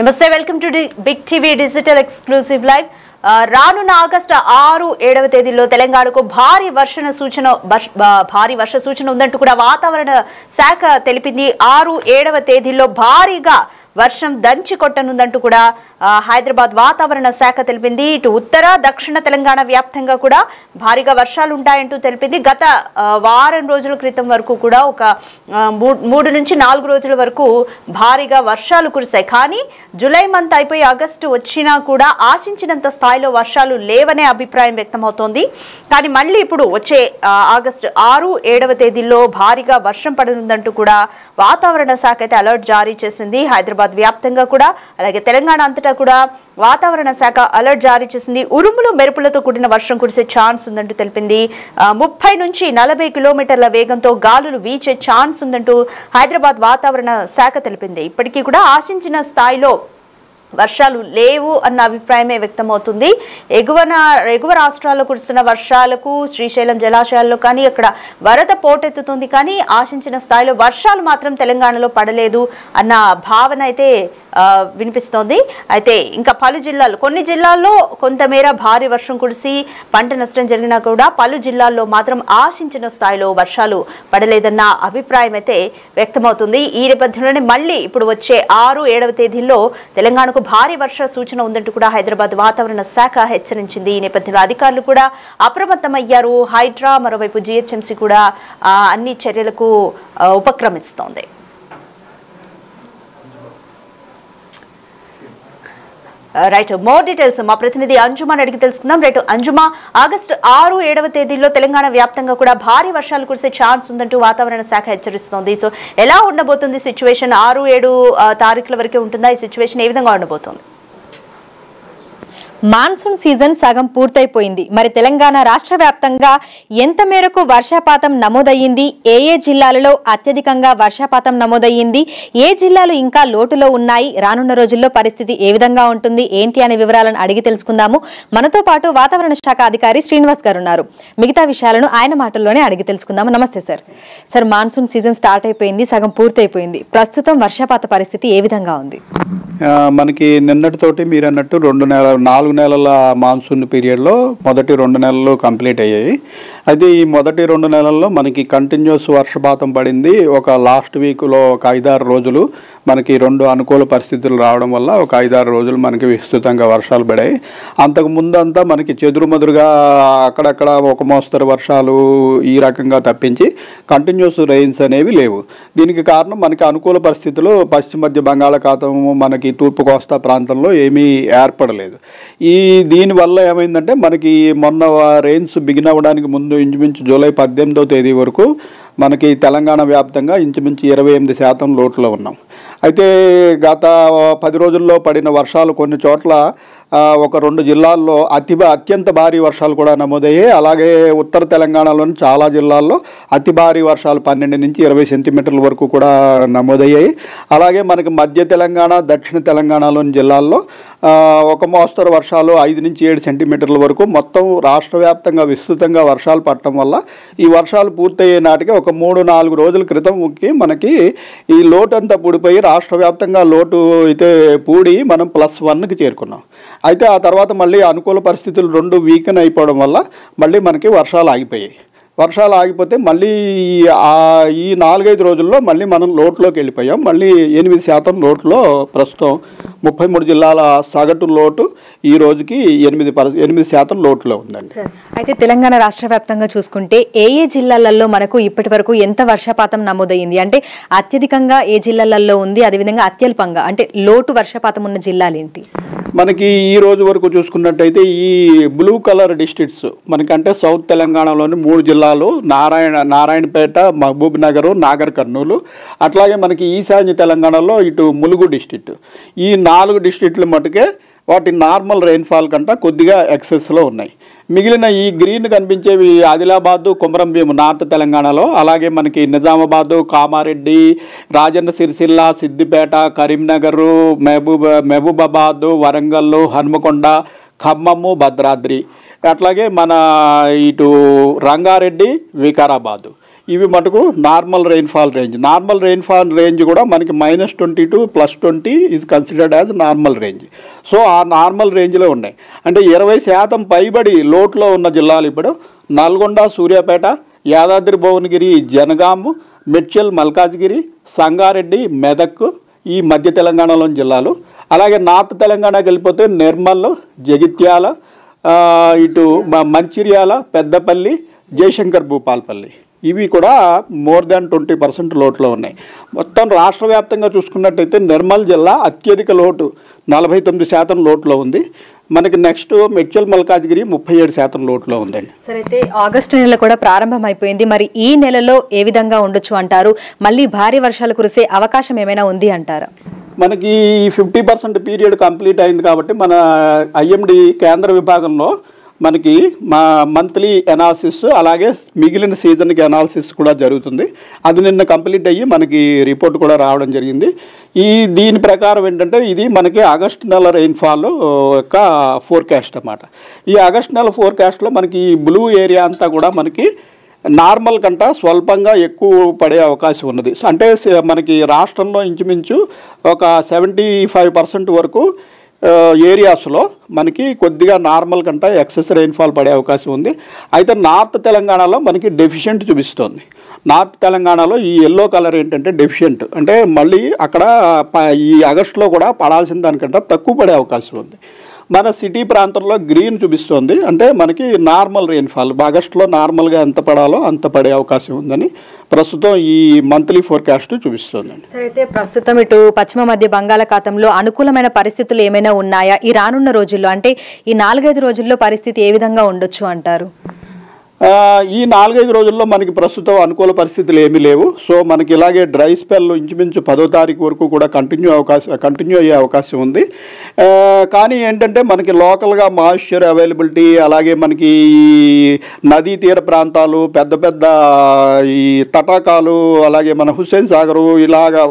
నమస్తే, welcome to big TV digital exclusive live. రానున్న August 6-7వ తేదీల్లో తెలంగాణకు భారీ వర్ష సూచన ఉందంటూ కూడా వాతావరణ శాఖ తెలిపింది. 6-7వ తేదీల్లో భారీగా వర్షం దంచి కొట్టనుందంటూ కూడా హైదరాబాద్ వాతావరణ శాఖ తెలిపింది. ఇటు ఉత్తర దక్షిణ తెలంగాణ వ్యాప్తంగా కూడా భారీగా వర్షాలు ఉంటాయంటూ తెలిపింది. గత వారం రోజుల క్రితం వరకు కూడా ఒక 3 నుంచి 4 రోజుల వరకు భారీగా వర్షాలు కురిశాయి. కానీ జూలై మంత్ అయిపోయి ఆగస్టు వచ్చినా కూడా ఆశించినంత స్థాయిలో వర్షాలు లేవనే అభిప్రాయం వ్యక్తమవుతోంది. కానీ మళ్ళీ ఇప్పుడు వచ్చే ఆగస్టు 6-7వ తేదీల్లో భారీగా వర్షం పడనుందంటూ కూడా వాతావరణ శాఖ అయితే అలర్ట్ జారీ చేసింది. హైదరాబాద్ వ్యాప్తంగా కూడా అలాగే తెలంగాణ అంతటా కూడా వాతావరణ శాఖ అలర్ట్ జారీ చేసింది. ఉరుములు మెరుపులతో కూడిన వర్షం కురిసే ఛాన్స్ ఉందంటూ తెలిపింది. 30 నుంచి 40 కిలోమీటర్ల వేగంతో గాలులు వీచే ఛాన్స్ ఉందంటూ హైదరాబాద్ వాతావరణ శాఖ తెలిపింది. ఇప్పటికీ కూడా ఆశించిన స్థాయిలో వర్షాలు లేవు అన్న అభిప్రాయమే వ్యక్తమవుతుంది. ఎగువ రాష్ట్రాల్లో కురుస్తున్న వర్షాలకు శ్రీశైలం జలాశయాల్లో కానీ అక్కడ వరద పోటెత్తుతుంది. కానీ ఆశించిన స్థాయిలో వర్షాలు మాత్రం తెలంగాణలో పడలేదు అన్న భావన అయితే వినిపిస్తోంది. అయితే ఇంకా కొన్ని జిల్లాల్లో కొంతమేర భారీ వర్షం కురిసి పంట నష్టం జరిగినా కూడా పలు జిల్లాల్లో మాత్రం ఆశించిన స్థాయిలో వర్షాలు పడలేదన్న అభిప్రాయం అయితే వ్యక్తమవుతుంది. ఈ నేపథ్యంలోనే మళ్ళీ ఇప్పుడు వచ్చే 6-7వ తేదీల్లో తెలంగాణకు భారీ వర్ష సూచన ఉందంటూ కూడా హైదరాబాద్ వాతావరణ శాఖ హెచ్చరించింది. ఈ నేపథ్యంలో అధికారులు కూడా అప్రమత్తమయ్యారు. హైడ్రా మరోవైపు జీహెచ్ఎంసీ కూడా అన్ని చర్యలకు ఉపక్రమిస్తోంది. రైట్, మోర్ డీటెయిల్స్ మా ప్రతినిధి అంజుమాని అడిగి తెలుసుకుందాం. రైట్ అంజుమా, ఆగస్టు 6-7వ తేదీల్లో తెలంగాణ వ్యాప్తంగా కూడా భారీ వర్షాలు కురిసే ఛాన్స్ ఉందంటూ వాతావరణ శాఖ హెచ్చరిస్తోంది. సో ఎలా ఉండబోతుంది సిచ్యువేషన్? 6-7 తారీఖుల వరకే ఉంటుందా ఈ సిచ్యువేషన్? ఏ విధంగా ఉండబోతుంది? మాన్సూన్ సీజన్ సగం పూర్తయిపోయింది. మరి తెలంగాణ రాష్ట్ర వ్యాప్తంగా ఎంత మేరకు వర్షపాతం నమోదయ్యింది? ఏ జిల్లాలలో అత్యధికంగా వర్షపాతం నమోదయ్యింది? ఏ జిల్లాలు ఇంకా లోటులో ఉన్నాయి? రానున్న రోజుల్లో పరిస్థితి ఏ విధంగా ఉంటుంది ఏంటి అనే వివరాలను అడిగి తెలుసుకుందాము. మనతో పాటు వాతావరణ శాఖ అధికారి శ్రీనివాస్ గారు ఉన్నారు. మిగతా విషయాలను ఆయన మాటల్లోనే అడిగి తెలుసుకుందాము. నమస్తే sir. Sir, monsoon season start అయిపోయింది, సగం పూర్తయిపోయింది. ప్రస్తుతం వర్షపాత పరిస్థితి ఏ విధంగా ఉంది? మనకి నిన్నటితోటి మీరు అన్నట్టు 4 నెలల మాన్సూన్ పీరియడ్లో మొదటి 2 నెలలు కంప్లీట్ అయ్యాయి. అయితే ఈ మొదటి 2 నెలల్లో మనకి కంటిన్యూస్ వర్షపాతం పడింది. ఒక లాస్ట్ వీక్లో ఒక 5-6 రోజులు మనకి 2 అనుకూల పరిస్థితులు రావడం వల్ల ఒక 5-6 రోజులు మనకి విస్తృతంగా వర్షాలు పడాయి. అంతకు ముందంతా మనకి చెదురుమదురుగా అక్కడక్కడ ఒక మోస్తరు వర్షాలు ఈ రకంగా తప్పించి కంటిన్యూస్ రెయిన్స్ అనేవి లేవు. దీనికి కారణం మనకి అనుకూల పరిస్థితులు పశ్చిమ మధ్య బంగాళాఖాతము మనకి తూర్పు కోస్తా ప్రాంతంలో ఏమీ ఏర్పడలేదు. దీనివల్ల ఏమైందంటే మనకి మొన్న రెయిన్స్ బిగిన్ అవ్వడానికి ముందు ఇంచుమించు జూలై 18వ తేదీ వరకు మనకి తెలంగాణ వ్యాప్తంగా ఇంచుమించు 28% లోటులో ఉన్నాం. అయితే గత 10 రోజుల్లో పడిన వర్షాలు కొన్ని చోట్ల ఒక 2 జిల్లాల్లో అత్యంత భారీ వర్షాలు కూడా నమోదయ్యాయి. అలాగే ఉత్తర తెలంగాణలోని చాలా జిల్లాల్లో అతి భారీ వర్షాలు 12 నుంచి 20 సెంటీమీటర్ల వరకు కూడా నమోదయ్యాయి. అలాగే మనకి మధ్య తెలంగాణ దక్షిణ తెలంగాణలోని జిల్లాల్లో ఒక మోస్తరు వర్షాలు 5 నుంచి 7 సెంటీమీటర్ల వరకు మొత్తం రాష్ట్ర వ్యాప్తంగా విస్తృతంగా వర్షాలు పడటం వల్ల ఈ వర్షాలు పూర్తయ్యే నాటికి ఒక 3-4 రోజుల క్రితంకి మనకి ఈ లోటు అంతా పూడిపోయి రాష్ట్ర వ్యాప్తంగా లోటు అయితే పూడి మనం +1కి చేరుకున్నాం. అయితే ఆ తర్వాత మళ్ళీ అనుకూల పరిస్థితులు 2 వీకెన్ అయిపోవడం వల్ల మళ్ళీ మనకి వర్షాలు ఆగిపోయాయి. వర్షాలు ఆగిపోతే మళ్ళీ ఈ 4-5 రోజుల్లో మళ్ళీ మనం లోటులోకి వెళ్ళిపోయాం. మళ్ళీ 8% లోటులో ప్రస్తుతం 33 జిల్లాల సగటు లోటు ఈ రోజుకి 8% లోటులో ఉందండి. అయితే తెలంగాణ రాష్ట్ర వ్యాప్తంగా చూసుకుంటే ఏ జిల్లాలలో మనకు ఇప్పటి వరకు ఎంత వర్షపాతం నమోదయ్యింది? అంటే అత్యధికంగా ఏ జిల్లాలలో ఉంది, అదేవిధంగా అత్యల్పంగా అంటే లోటు వర్షపాతం ఉన్న జిల్లాలు ఏంటి? మనకి ఈ రోజు వరకు చూసుకున్నట్టయితే ఈ బ్లూ కలర్ డిస్ట్రిక్ట్స్ మనకంటే సౌత్ తెలంగాణలోని 3 జిల్లాలు నారాయణపేట, మహబూబ్ నగర్, నాగర్ కర్నూలు, అట్లాగే మనకి ఈశాన్య తెలంగాణలో ఇటు ములుగు డిస్ట్రిక్ట్. ఈ 4 డిస్ట్రిక్ట్లు మటుకే వాటి నార్మల్ రెయిన్ఫాల్ కంటే కొద్దిగా ఎక్సెస్లో ఉన్నాయి. మిగిలిన ఈ గ్రీన్ కనిపించేవి ఆదిలాబాదు, కొమరంభీం నార్త్ తెలంగాణలో, అలాగే మనకి నిజామాబాదు, కామారెడ్డి, రాజన్న సిరిసిల్ల, సిద్దిపేట, కరీంనగర్, మహబూబాబాదు, వరంగల్, హన్మకొండ, ఖమ్మము, భద్రాద్రి, అట్లాగే మన ఇటు రంగారెడ్డి, వికారాబాదు, ఇవి మటుకు normal rainfall range. Normal rainfall range కూడా మనకి -20 to +20 is considered as normal range. So ఆ నార్మల్ రేంజ్లో ఉన్నాయి. అంటే 20% పైబడి లోట్లో ఉన్న జిల్లాలు ఇప్పుడు నల్గొండ, సూర్యాపేట, యాదాద్రి భువనగిరి, జనగాము, మెడ్చల్, మల్కాజ్గిరి, సంగారెడ్డి, మెదక్ ఈ మధ్య తెలంగాణలోని జిల్లాలు. అలాగే నార్త్ తెలంగాణకి వెళ్ళిపోతే నిర్మల్, జగిత్యాల, ఇటు మంచిర్యాల, పెద్దపల్లి, జయశంకర్ భూపాల్పల్లి ఇవి కూడా మోర్ దాన్ 20% లోట్లో ఉన్నాయి. మొత్తం రాష్ట్ర వ్యాప్తంగా చూసుకున్నట్టయితే నిర్మల్ జిల్లా అత్యధిక లోటు 49% లోట్లో ఉంది. మనకి నెక్స్ట్ మెడ్చల్, మల్కాజ్గిరి 37% లోట్లో ఉందండి. సరే, అయితే ఆగస్టు నెల కూడా ప్రారంభం అయిపోయింది. మరి ఈ నెలలో ఏ విధంగా ఉండొచ్చు అంటారు? మళ్ళీ భారీ వర్షాలు కురిసే అవకాశం ఏమైనా ఉంది అంటారా? మనకి 50% పీరియడ్ కంప్లీట్ అయింది కాబట్టి మన IMD కేంద్ర విభాగంలో మనకి మా మంత్లీ అనాలిసిస్ అలాగే మిగిలిన సీజన్కి అనాలిసిస్ కూడా జరుగుతుంది. అది నిన్న కంప్లీట్ అయ్యి మనకి రిపోర్ట్ కూడా రావడం జరిగింది. దీని ప్రకారం ఏంటంటే ఇది మనకి ఆగస్టు నెల రెయిన్ఫాల్ యొక్క ఫోర్కాస్ట్ అన్నమాట. ఈ ఆగస్టు నెల ఫోర్కాస్ట్లో మనకి బ్లూ ఏరియా అంతా కూడా మనకి నార్మల్ కంట స్వల్పంగా ఎక్కువ పడే అవకాశం ఉన్నది. అంటే మనకి రాష్ట్రంలో ఇంచుమించు ఒక 75% వరకు ఏరియాస్లో మనకి కొద్దిగా నార్మల్ కంట ఎక్సెస్ రెయిన్ఫాల్ పడే అవకాశం ఉంది. అయితే నార్త్ తెలంగాణలో మనకి డెఫిషియెంట్ చూపిస్తోంది. నార్త్ తెలంగాణలో ఈ ఎల్లో కలర్ ఏంటంటే డెఫిషియెంట్, అంటే మళ్ళీ అక్కడ ఈ ఆగస్టులో కూడా పడాల్సిన దానికంటే తక్కువ పడే అవకాశం ఉంది. మన సిటీ ప్రాంతంలో గ్రీన్ చూపిస్తోంది, అంటే మనకి నార్మల్ రెయిన్ఫాల్ ఆగస్టులో నార్మల్గా ఎంత పడాలో అంత పడే అవకాశం ఉందని ప్రస్తుతం ఈ మంత్లీ ఫోర్కాస్ట్ చూపిస్తోందండి. సరే, అయితే ప్రస్తుతం ఇటు పశ్చిమ మధ్య బంగాళాఖాతంలో అనుకూలమైన పరిస్థితులు ఏమైనా ఉన్నాయా ఈ రానున్న రోజుల్లో? అంటే ఈ 4-5 రోజుల్లో పరిస్థితి ఏ విధంగా ఉండొచ్చు అంటారు? ఈ 4-5 రోజుల్లో మనకి ప్రస్తుతం అనుకూల పరిస్థితులు ఏమీ లేవు. సో మనకి ఇలాగే డ్రై స్పెల్ ఇంచుమించు 10వ తారీఖు వరకు కూడా కంటిన్యూ అయ్యే అవకాశం ఉంది. కానీ ఏంటంటే మనకి లోకల్గా మాయిశ్చర్ అవైలబిలిటీ, అలాగే మనకి నదీ తీర ప్రాంతాలు, పెద్ద పెద్ద ఈ తటాకాలు, అలాగే మన హుస్సేన్ సాగరు ఇలాగా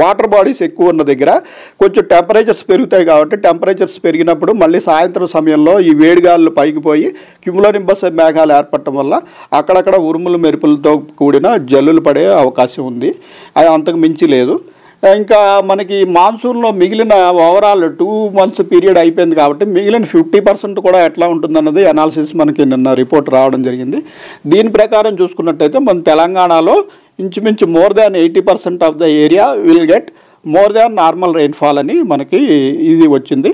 వాటర్ బాడీస్ ఎక్కువ ఉన్న దగ్గర కొంచెం టెంపరేచర్స్ పెరుగుతాయి. కాబట్టి టెంపరేచర్స్ పెరిగినప్పుడు మళ్ళీ సాయంత్రం సమయంలో ఈ వేడిగాళ్ళు పైకి పోయి క్యుములోనింబస్ మేఘాలు ఏర్పడటం వల్ల అక్కడక్కడ ఉరుములు మెరుపులతో కూడిన జల్లులు పడే అవకాశం ఉంది. అది అంతకు మించి లేదు. ఇంకా మనకి మాన్సూన్లో మిగిలిన ఓవరాల్ 2 months పీరియడ్ అయిపోయింది కాబట్టి మిగిలిన 50% కూడా ఎట్లా ఉంటుందన్నది అనాలిసిస్ మనకి నిన్న రిపోర్ట్ రావడం జరిగింది. దీని ప్రకారం చూసుకున్నట్టయితే మన తెలంగాణలో ఇంచుమించు more than 80% of the area will get more than normal rainfall అని మనకి ఇది వచ్చింది.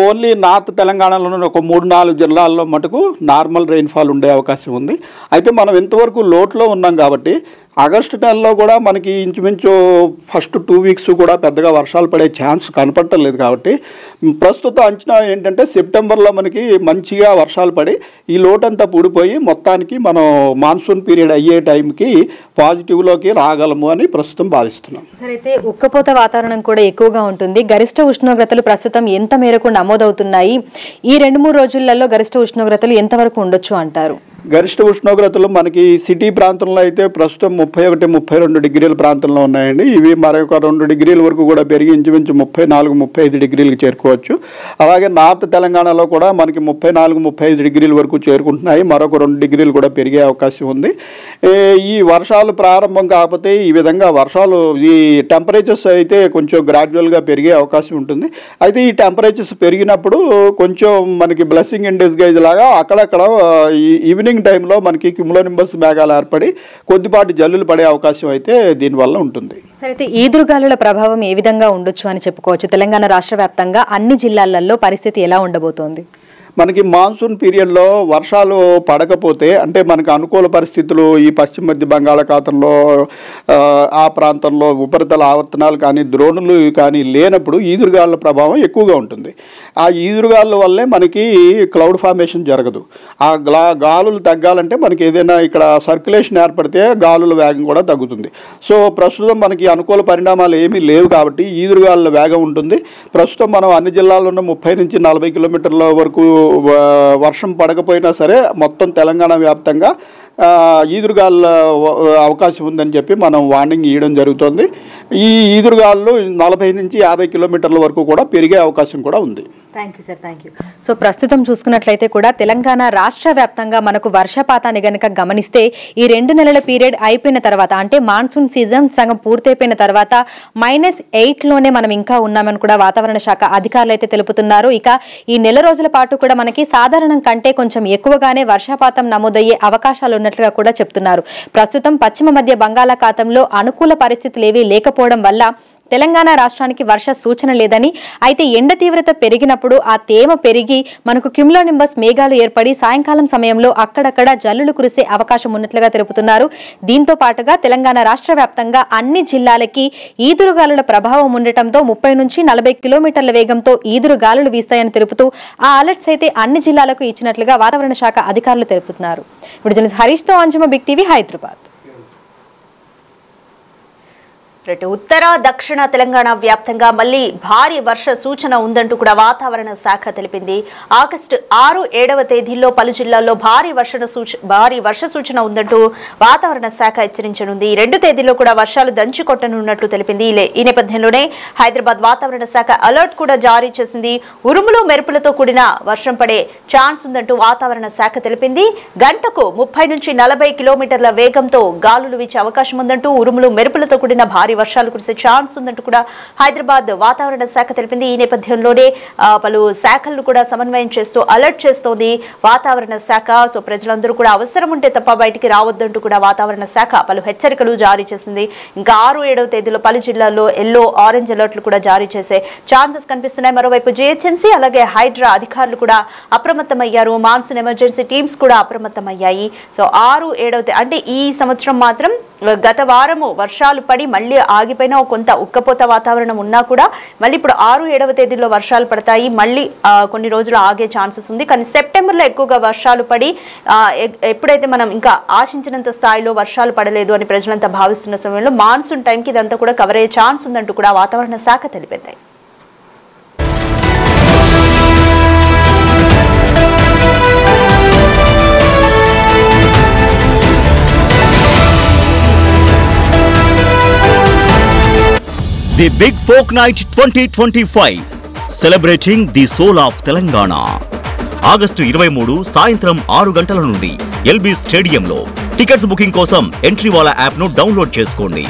ఓన్లీ నార్త్ తెలంగాణలోనే ఒక 3-4 జిల్లాల్లో మటుకు నార్మల్ రెయిన్ఫాల్ ఉండే అవకాశం ఉంది. అయితే మనం ఇంతవరకు లోట్లో ఉన్నాం కాబట్టి ఆగస్టు నెలలో కూడా మనకి ఇంచుమించు ఫస్ట్ 2 weeks కూడా పెద్దగా వర్షాలు పడే ఛాన్స్ కనపడలేదు. కాబట్టి ప్రస్తుత అంచనా ఏంటంటే సెప్టెంబర్లో మనకి మంచిగా వర్షాలు పడి ఈ లోటంతా పూడిపోయి మొత్తానికి మనం మాన్సూన్ పీరియడ్ అయ్యే టైంకి పాజిటివ్లోకి రాగలము అని ప్రస్తుతం భావిస్తున్నాం. సరే, అయితే ఉక్కపోత వాతావరణం కూడా ఎక్కువగా ఉంటుంది. గరిష్ట ఉష్ణోగ్రతలు ప్రస్తుతం ఎంత మేరకు నమోదవుతున్నాయి? ఈ 2-3 రోజులలో గరిష్ట ఉష్ణోగ్రతలు ఎంతవరకు ఉండొచ్చు అంటారు? గరిష్ట ఉష్ణోగ్రతలు మనకి సిటీ ప్రాంతంలో అయితే ప్రస్తుతం 31-32 డిగ్రీల ప్రాంతంలో ఉన్నాయండి. ఇవి మరొక 2 డిగ్రీల వరకు కూడా పెరిగి ఇంచుమించు 34-35 డిగ్రీలకు చేరుకోవచ్చు. అలాగే నార్త్ తెలంగాణలో కూడా మనకి 34-35 డిగ్రీల వరకు చేరుకుంటున్నాయి. మరొక 2 డిగ్రీలు కూడా పెరిగే అవకాశం ఉంది. ఈ వర్షాలు ప్రారంభం కాకపోతే ఈ విధంగా వర్షాలు ఈ టెంపరేచర్స్ అయితే కొంచెం గ్రాడ్యువల్గా పెరిగే అవకాశం ఉంటుంది. అయితే ఈ టెంపరేచర్స్ పెరిగినప్పుడు కొంచెం మనకి బ్లెస్సింగ్ ఇన్ డిస్గైజ్ లాగా అక్కడక్కడ ఈవినింగ్ టైంలో మనకి క్యుములోనింబస్ మేఘాలు ఏర్పడి కొద్దిపాటి జల్లులు పడే అవకాశం అయితే దీనివల్ల ఉంటుంది. సరే, అయితే ఈదురుగాలుల ప్రభావం ఏ విధంగా ఉండొచ్చు అని చెప్పుకోవచ్చు? తెలంగాణ రాష్ట్ర వ్యాప్తంగా అన్ని జిల్లాలలో పరిస్థితి ఎలా ఉండబోతోంది? మనకి మాన్సూన్ పీరియడ్లో వర్షాలు పడకపోతే అంటే మనకు అనుకూల పరిస్థితులు ఈ పశ్చిమ మధ్య బంగాళాఖాతంలో ఆ ప్రాంతంలో ఉపరితల ఆవర్తనాలు కానీ ద్రోణులు కానీ లేనప్పుడు ఈదురుగాలుల ప్రభావం ఎక్కువగా ఉంటుంది. ఆ ఈదురుగాలుల వల్లే మనకి క్లౌడ్ ఫార్మేషన్ జరగదు. ఆ గాలులు తగ్గాలంటే మనకి ఏదైనా ఇక్కడ సర్క్యులేషన్ ఏర్పడితే గాలుల వేగం కూడా తగ్గుతుంది. సో ప్రస్తుతం మనకి అనుకూల పరిణామాలు ఏమీ లేవు కాబట్టి ఈదురుగాలుల వేగం ఉంటుంది. ప్రస్తుతం మనం అన్ని జిల్లాల్లోనూ 30-40 కిలోమీటర్ల వరకు వర్షం పడకపోయినా సరే మొత్తం తెలంగాణ వ్యాప్తంగా ఈదురుగాలుల అవకాశం ఉందని చెప్పి మనం వార్నింగ్ ఇవ్వడం జరుగుతుంది. ఈ ఈదురుగాలు 40 నుంచి 50 కిలోమీటర్ల వరకు కూడా పెరిగే అవకాశం కూడా ఉంది. Thank you sir, thank you. So ప్రస్తుతం చూసుకున్నట్లయితే కూడా తెలంగాణ రాష్ట్ర వ్యాప్తంగా మనకు వర్షపాతాన్ని గనక గమనిస్తే ఈ 2 నెలల పీరియడ్ అయిపోయిన తర్వాత, అంటే మాన్సూన్ సీజన్ సగం పూర్తయిపోయిన తర్వాత -8లోనే మనం ఇంకా ఉన్నామని కూడా వాతావరణ శాఖ అధికారులు అయితే తెలుపుతున్నారు. ఇక ఈ నెల రోజుల పాటు కూడా మనకి సాధారణం కంటే కొంచెం ఎక్కువగానే వర్షపాతం నమోదయ్యే అవకాశాలు ఉన్నట్లుగా కూడా చెప్తున్నారు. ప్రస్తుతం పశ్చిమ మధ్య బంగాళాఖాతంలో అనుకూల పరిస్థితులు ఏవీ లేకపోవడం వల్ల తెలంగాణ రాష్ట్రానికి వర్ష సూచన లేదని, అయితే ఎండ తీవ్రత పెరిగినప్పుడు ఆ తేమ పెరిగి మనకు క్యుములోనింబస్ మేఘాలు ఏర్పడి సాయంకాలం సమయంలో అక్కడక్కడ జల్లులు కురిసే అవకాశం ఉన్నట్లుగా తెలుపుతున్నారు. దీంతో పాటుగా తెలంగాణ రాష్ట్ర వ్యాప్తంగా అన్ని జిల్లాలకి ఈదురుగాలుల ప్రభావం ఉండటంతో 30 నుంచి 40 కిలోమీటర్ల వేగంతో ఈదురుగాలులు వీస్తాయని తెలుపుతూ ఆ అలర్ట్స్ అయితే అన్ని జిల్లాలకు ఇచ్చినట్లుగా వాతావరణ శాఖ అధికారులు తెలుపుతున్నారు. ఇప్పుడు జర్నలిస్ట్ హరీష్తో అంజుమ, బిగ్ టీవీ, హైదరాబాద్. ఉత్తర దక్షిణ తెలంగాణ వ్యాప్తంగా మళ్లీ భారీ వర్ష సూచన ఉందంటూ కూడా వాతావరణ శాఖ తెలిపింది. ఆగస్టు 6, 7వ తేదీల్లో పలు జిల్లాల్లో భారీ వర్ష సూచన ఉందంటూ వాతావరణ శాఖ హెచ్చరించనుంది. ఈ 2 తేదీల్లో కూడా వర్షాలు దంచి కొట్టనున్నట్లు తెలిపింది. ఈ నేపథ్యంలోనే హైదరాబాద్ వాతావరణ శాఖ అలర్ట్ కూడా జారీ చేసింది. ఉరుములు మెరుపులతో కూడిన వర్షం పడే ఛాన్స్ ఉందంటూ వాతావరణ శాఖ తెలిపింది. గంటకు 30 నుంచి 40 కిలోమీటర్ల వేగంతో గాలులు వీచే అవకాశం ఉందంటూ, ఉరుములు మెరుపులతో కూడిన భారీ వర్షాలు కురిసే ఛాన్స్ ఉందంటూ కూడా హైదరాబాద్ వాతావరణ శాఖ తెలిపింది. ఈ నేపథ్యంలోనే పలు శాఖలను కూడా సమన్వయం చేస్తూ అలర్ట్ చేస్తోంది వాతావరణ శాఖ. సో ప్రజలందరూ కూడా అవసరం ఉంటే తప్ప బయటికి రావద్దంటూ కూడా వాతావరణ శాఖ పలు హెచ్చరికలు జారీ చేసింది. ఇంకా 6, 7వ తేదీలో పలు జిల్లాల్లో ఎల్లో, ఆరెంజ్ అలర్ట్లు కూడా జారీ చేసే ఛాన్సెస్ కనిపిస్తున్నాయి. మరోవైపు జిహెచ్ఎంసీ అలాగే హైడ్రా అధికారులు కూడా అప్రమత్తమయ్యారు. మాన్సూన్ ఎమర్జెన్సీ టీమ్స్ కూడా అప్రమత్తమయ్యాయి. సో 6, 7వ అంటే ఈ సంవత్సరం మాత్రం గత వారము వర్షాలు పడి మళ్ళీ ఆగిపోయిన కొంత ఉక్కపోత వాతావరణం ఉన్నా కూడా మళ్ళీ ఇప్పుడు 6, 7వ తేదీలో వర్షాలు పడతాయి. మళ్ళీ కొన్ని రోజులు ఆగే ఛాన్సెస్ ఉంది. కానీ సెప్టెంబర్లో ఎక్కువగా వర్షాలు పడి ఎప్పుడైతే మనం ఇంకా ఆశించినంత స్థాయిలో వర్షాలు పడలేదు అని ప్రజలంతా భావిస్తున్న సమయంలో మాన్సూన్ టైంకి ఇదంతా కూడా కవర్ అయ్యే ఛాన్స్ ఉందంటూ కూడా వాతావరణ శాఖ తెలిపింది. The Big Folk Night 2025 celebrating the soul of Telangana. August 23 సాయంత్రం 6 గంటల నుండి ఎల్బీ స్టేడియంలో. టికెట్స్ బుకింగ్ కోసం ఎంట్రీవాలా యాప్ను డౌన్లోడ్ చేసుకోండి.